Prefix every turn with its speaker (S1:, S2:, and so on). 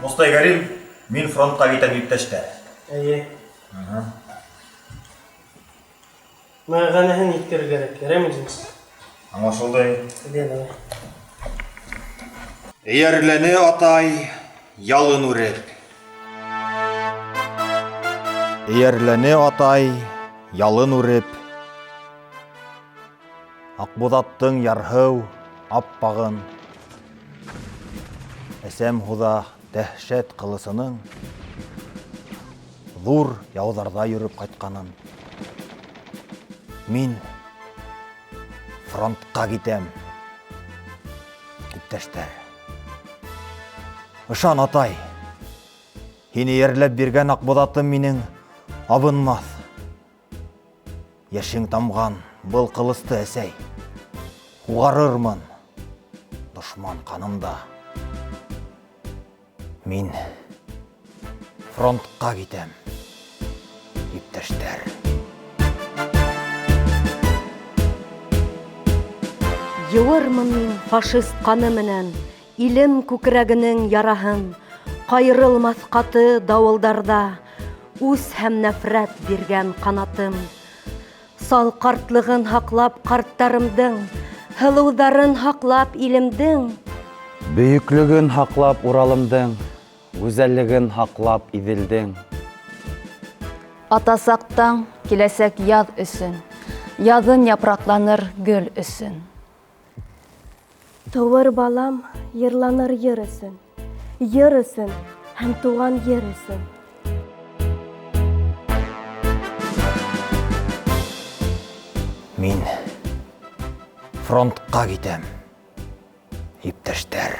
S1: Мостай Карим, мин фронтқа кетем иптештер.
S2: Әйе. Мағанаһын иткер керек, керемедіңіз?
S1: Аңлашылды.
S2: Ден.
S1: Эйәрлене атай, ялын үреп. Эйәрлене атай, ялын үреп. Акбудаттың ярһыу, аппағын. Әсәм худа дәһшәт қылысының зур яуҙарҙа йөрөп ҡайтҡанын. Мин фронтҡа китәм, иптәштәр. Ышан, атай, һине ерләп биргән Аҡбуҙатым минең абынмаҫ. Йәшең тамған был ҡылысты, әсәй, һуғарырмын дошман ҡанында. Мин фронтҡа китәм, иптәштәр.
S3: Йыуырмын мин фашист ҡаны менән илем күкрәгенең яраһын, ҡайырылмаҫ ҡаты дауылдарҙа үс һәм нәфрәт биргән ҡанатым. Сал ҡартлығын һаҡлап ҡарттарымдың, һылыуҙарын һаҡлап илемдең,
S4: Бөйөклөгөн һаҡлап Уралымдың, гүзәллеген һаҡлап Иҙелдең.
S5: Атасаҡтан киләсәк яҙ өсөн, яҙын япраҡланыр гөл өсөн.
S3: Тыуыр балам йырланыр йыр өсөн һәм туған ер өсөн.
S1: Мин фронтҡа китәм, иптәштәр.